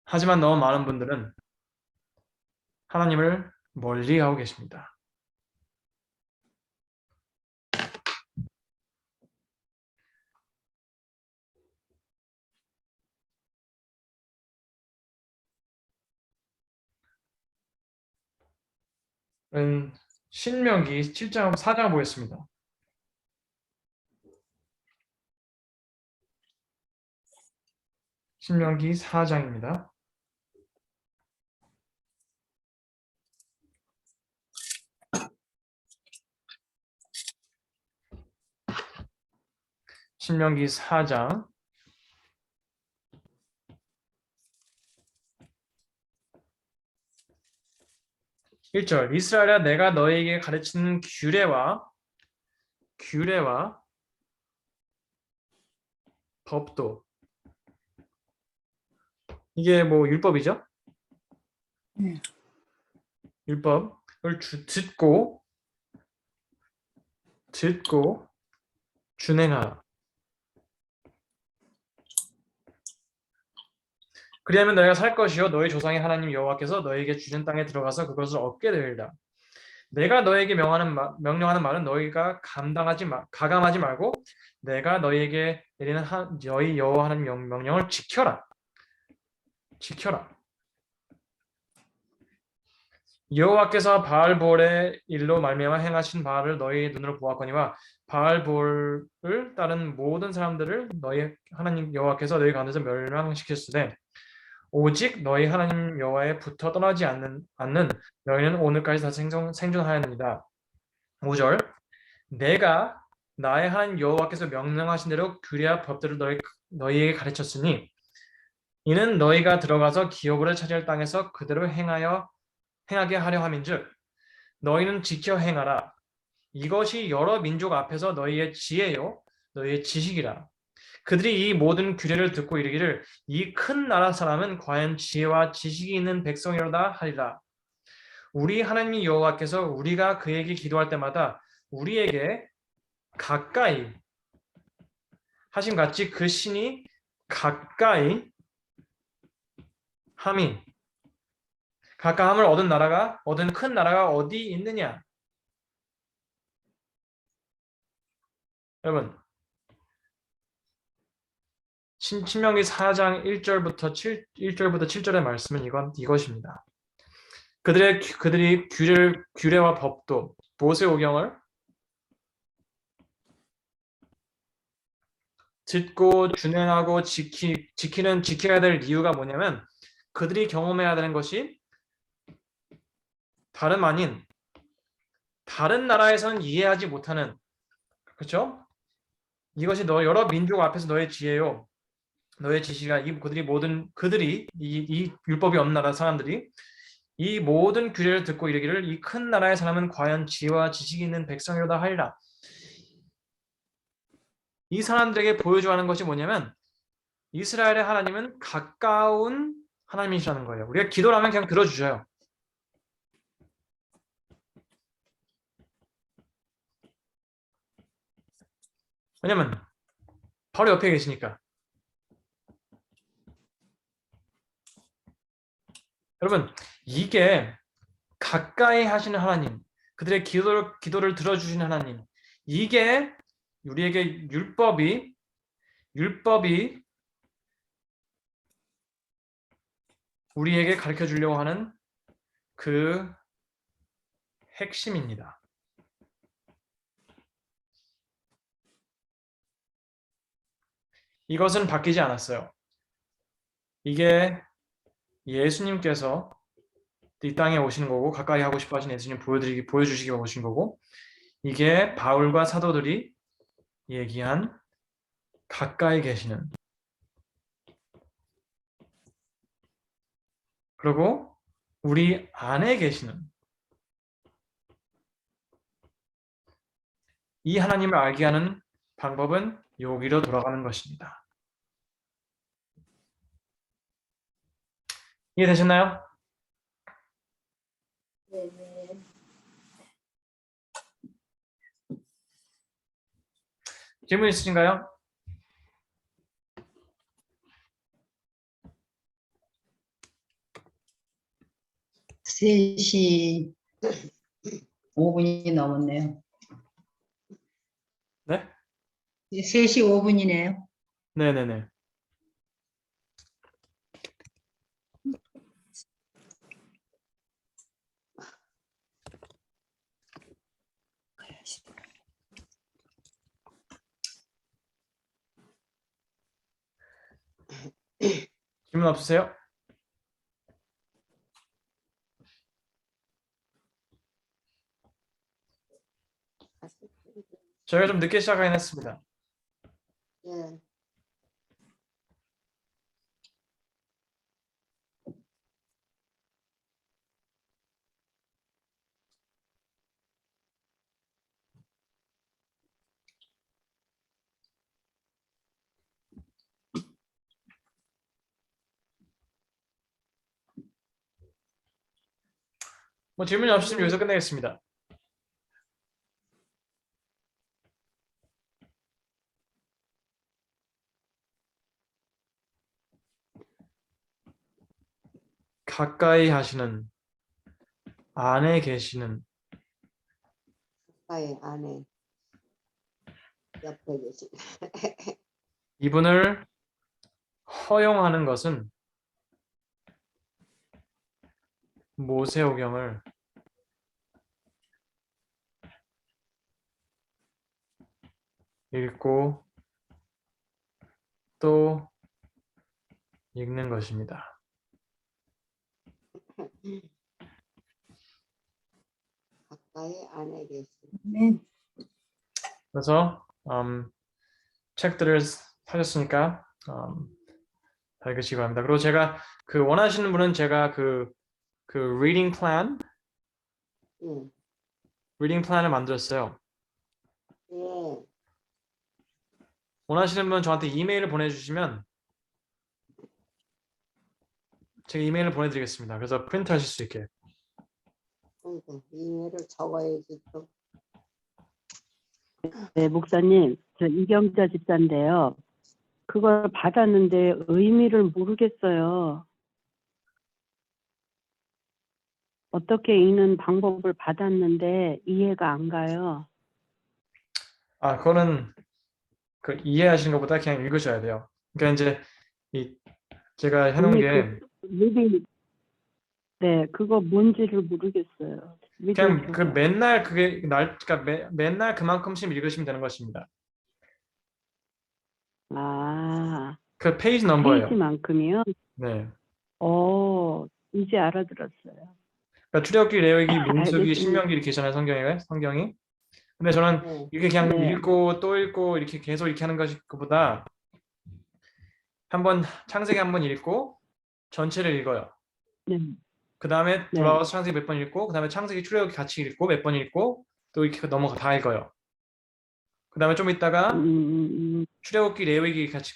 하지만 너무 많은 분들은 하나님을 멀리하고 계십니다. 신명기 7장 4장 보겠습니다. 신명기 4장입니다. 신명기 4장 1절 이스라엘아 내가 너에게 가르치는 규례와 법도 이게 뭐 율법이죠? 율법을 듣고 준행하라. 그리하면 너희가 살 것이요 너희 조상의 하나님 여호와께서 너희에게 주신 땅에 들어가서 그것을 얻게 되리라. 내가 너희에게 명령하는 말은 너희가 가감하지 말고 내가 너희에게 내리는 너희 여호와 하나님 명령을 지켜라. 여호와께서 바알볼의 일로 말미암아 행하신 바를 너희 눈으로 보았거니와 바알볼을 따른 모든 사람들을 너희 하나님 여호와께서 너희 가운데서 멸망시켰으되 오직 너희 하나님 여호와에 붙어 떠나지 않는 너희는 오늘까지 다 생존하였느니라. 5절 내가 나의 하나님 여호와께서 명령하신 대로 규례와 법들을 너희에게 가르쳤으니 이는 너희가 들어가서 기업으로 차지할 땅에서 그대로 행하게 하려 함인즉 너희는 지켜 행하라. 이것이 여러 민족 앞에서 너희의 지혜요 너희의 지식이라. 그들이 이 모든 규례를 듣고 이르기를 이 큰 나라 사람은 과연 지혜와 지식이 있는 백성이로다 하리라. 우리 하나님 여호와께서 우리가 그에게 기도할 때마다 우리에게 가까이 하심 같이 그 신이 가까이 함이 가까함을 얻은 큰 나라가 어디 있느냐? 여러분 신명기 4장 1절부터 7절의 말씀은 이것입니다. 그들이 규례와 법도 모세오경을 듣고 준행하고 지켜야 될 이유가 뭐냐면 그들이 경험해야 되는 것이 다름 아닌 다른 나라에서는 이해하지 못하는 그렇죠? 이것이 여러 민족 앞에서 너의 지혜요 너의 지식이라 그들이 이 율법이 없는 나라 사람들이 이 모든 규례를 듣고 이르기를 이 큰 나라의 사람은 과연 지혜와 지식이 있는 백성이로다 하리라. 이 사람들에게 보여주는 것이 뭐냐면 이스라엘의 하나님은 가까운 하나님이시라는 거예요. 우리가 기도를 하면 그냥 들어주셔요. 왜냐면 바로 옆에 계시니까. 여러분, 이게 가까이 하시는 하나님, 그들의 기도를 들어주시는 하나님, 이게 우리에게 율법이 우리에게 가르쳐 주려고 하는 그 핵심입니다. 이것은 바뀌지 않았어요. 이게 예수님께서 이 땅에 오시는 거고, 가까이 하고 싶어 하신 예수님 보여주시기 오신 거고, 이게 바울과 사도들이 얘기한 가까이 계시는, 그리고 우리 안에 계시는 이 하나님을 알게 하는 방법은 여기로 돌아가는 것입니다. 이해되셨나요? 네네. 질문 있으신가요? 세 시 5분이 넘었네요. 네? 3시 5분이네요. 네네네. 질문 없으세요? 저희가 좀 늦게 시작하긴 했습니다. 예. 뭐 질문이 없으시면 여기서 끝내겠습니다. 가까이 하시는, 안에 계시는 가까이 안에 옆에 계신 이분을 허용하는 것은 모세오경을 읽고 또 읽는 것입니다. 가까이 안에 계신 네. 그래서 책들을 사셨으니까 잘 읽으시기 바랍니다. 그리고 제가 그 원하시는 분은 제가 그 reading plan을 만들었어요. 예. 원하시는 분은 저한테 이메일을 보내주시면 제가 이메일을 보내드리겠습니다. 그래서 프린트 하실 수 있게. 그러니까 이메일을 적어야지 또. 네, 목사님, 저 이경자 집사인데요. 그걸 받았는데 의미를 모르겠어요. 어떻게 읽는 방법을 받았는데 이해가 안 가요. 아, 그거는 그 이해하시는 것보다 그냥 읽으셔야 돼요. 그러니까 이제 제가 해놓은 이미 게 리딩, 네, 그거 뭔지를 모르겠어요. 그냥 그 맨날 그게 그러니까 맨날 그만큼씩 읽으시면 되는 것입니다. 아, 그 페이지 넘버예요. 페이지만큼이요? 네. 이제 알아들었어요. 그러니까 출애굽기, 레위기, 민수기, 알겠습니다. 신명기 이렇게 있잖아요, 성경이. 근데 저는 네. 이렇게 그냥 네. 읽고 또 읽고 이렇게 계속 이렇게 하는 것보다 한번 창세기 한번 읽고 전체를 읽어요. 네, 그 다음에 네. 돌아와서 창세기 몇 번 읽고, 그 다음에 창세기, 출애굽기 같이 읽고 몇 번 읽고 또 이렇게 넘어가 다 읽어요. 그 다음에 좀 있다가 출애굽기, 레위기 같이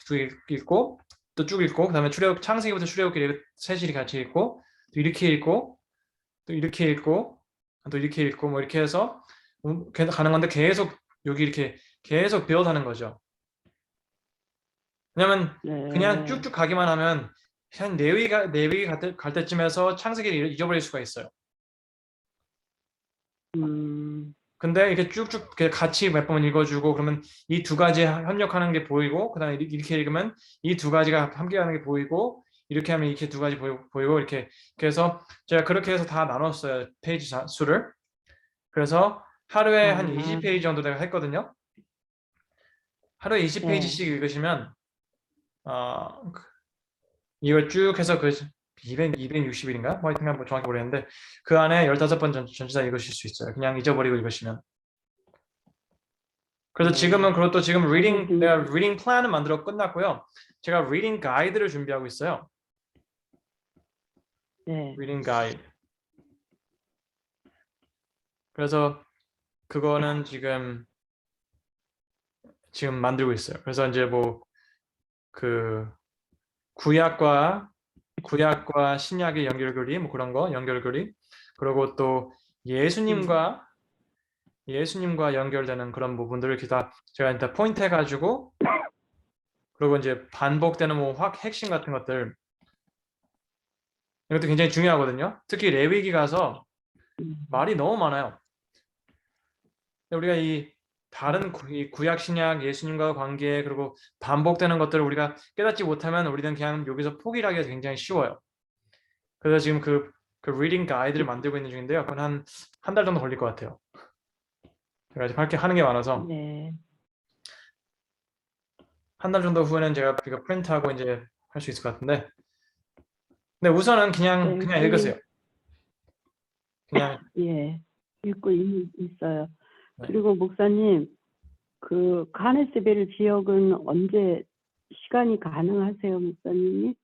읽고 또 쭉 읽고, 그 다음에 창세기부터 출애굽기, 레위기 셋이 같이 읽고 또 이렇게 읽고 또 이렇게 읽고 또 이렇게 읽고 뭐 이렇게 해서 가는 건데 계속 여기 이렇게 계속 배워가는 거죠. 왜냐면 네. 그냥 쭉쭉 가기만 하면 한 레위기 갈 때쯤에서 창세기를 잊어버릴 수가 있어요. 근데 이렇게 쭉쭉 이렇게 같이 몇 번 읽어주고 그러면 이 두 가지 협력하는 게 보이고 그다음에 이렇게 읽으면 이 두 가지가 함께하는 게 보이고 이렇게 하면 이렇게 두 가지 보이고 이렇게 그래서 제가 그렇게 해서 다 나눴어요. 페이지 수를. 그래서 하루에 한 20페이지 정도 내가 했거든요. 하루에 20페이지씩 읽으시면 이걸 쭉 해서 그 260일인가? 뭐 하여튼 뭐 정확히 모르겠는데 그 안에 15번 전체 다 읽으실 수 있어요. 그냥 잊어버리고 읽으시면. 그래서 지금은 그것도 지금 내가 리딩 플랜을 만들어 끝났고요. 제가 리딩 가이드를 준비하고 있어요. 네. 리딩 가이드. 그래서 그거는 지금 만들고 있어요. 그래서 이제 뭐 그 구약과 신약의 연결고리 뭐 그런 거 연결고리 그리고 또 예수님과 연결되는 그런 부분들을 이렇게 다 제가 일단 포인트 해가지고 그리고 이제 반복되는 뭐 핵심 같은 것들 이것도 굉장히 중요하거든요. 특히 레위기 가서 말이 너무 많아요. 우리가 이 다른 구약 신약 예수님과 관계 그리고 반복되는 것들을 우리가 깨닫지 못하면 우리는 그냥 여기서 포기를 하기가 굉장히 쉬워요. 그래서 지금 그 리딩 가이드를 만들고 있는 중인데요. 그건 한 달 정도 걸릴 것 같아요. 제가 아직 할게 하는 게 많아서 네. 한 달 정도 후에는 제가 이거 프린트하고 이제 할 수 있을 것 같은데. 근데 우선은 그냥 네, 읽으세요. 그냥 예. 읽고 있어요. 네. 그리고 목사님, 그 가네스베르 지역은 언제 시간이 가능하세요, 목사님이?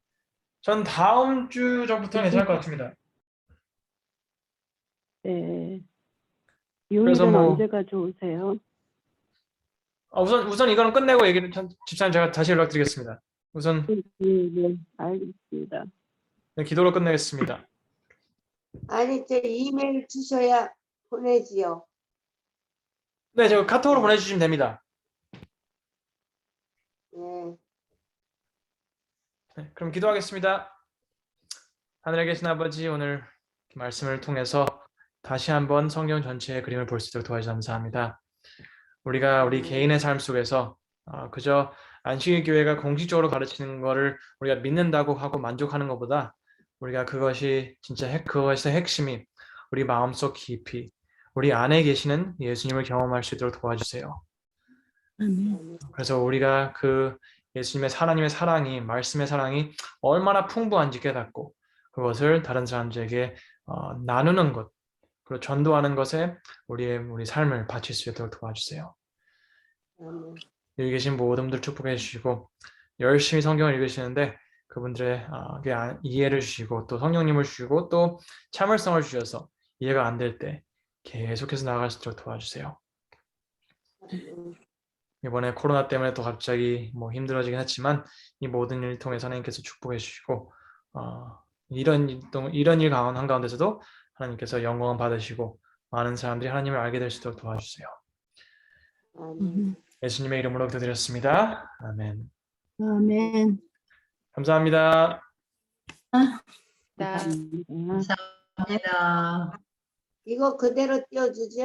전 다음 주 전부터는 괜찮을 것 같습니다. 네. 그래서 유일은 뭐 언제가 좋으세요? 우선 이거는 끝내고 얘기를 집사님 제가 다시 연락드리겠습니다. 우선 네, 알겠습니다. 네, 기도로 끝내겠습니다. 아니 제 이메일 주셔야 보내지요. 네, 저 카톡으로 보내주시면 됩니다. 네. 네, 그럼 기도하겠습니다. 하늘에 계신 아버지, 오늘 말씀을 통해서 다시 한번 성경 전체의 그림을 볼 수 있도록 도와주셔서 감사합니다. 우리가 우리 개인의 삶 속에서 그저 안식일 교회가 공식적으로 가르치는 것을 우리가 믿는다고 하고 만족하는 것보다 우리가 그것이 진짜 그것의 핵심이 우리 마음속 깊이 우리 안에 계시는 예수님을 경험할 수 있도록 도와주세요. 그래서 우리가 그 예수님의 하나님의 사랑이 말씀의 사랑이 얼마나 풍부한지 깨닫고 그것을 다른 사람들에게 나누는 것 그리고 전도하는 것에 우리 삶을 바칠 수 있도록 도와주세요. 아멘. 여기 계신 모든 분들 축복해 주시고 열심히 성경을 읽으시는데 그분들의 이해를 주시고 또 성령님을 주시고 또 참을성을 주셔서 이해가 안 될 때 계속해서 나아갈 수 있도록 도와주세요. 이번에 코로나 때문에 또 갑자기 뭐 힘들어지긴 했지만 이 모든 일 통해서 하나님께서 축복해 주시고 이런 일 한 가운데서도 하나님께서 영광을 받으시고 많은 사람들이 하나님을 알게 될 수 있도록 도와주세요. 아멘. 예수님의 이름으로 기도드렸습니다. 아멘. 아멘. 감사합니다. 감사합니다. 감사합니다. 이거 그대로 띄워주죠.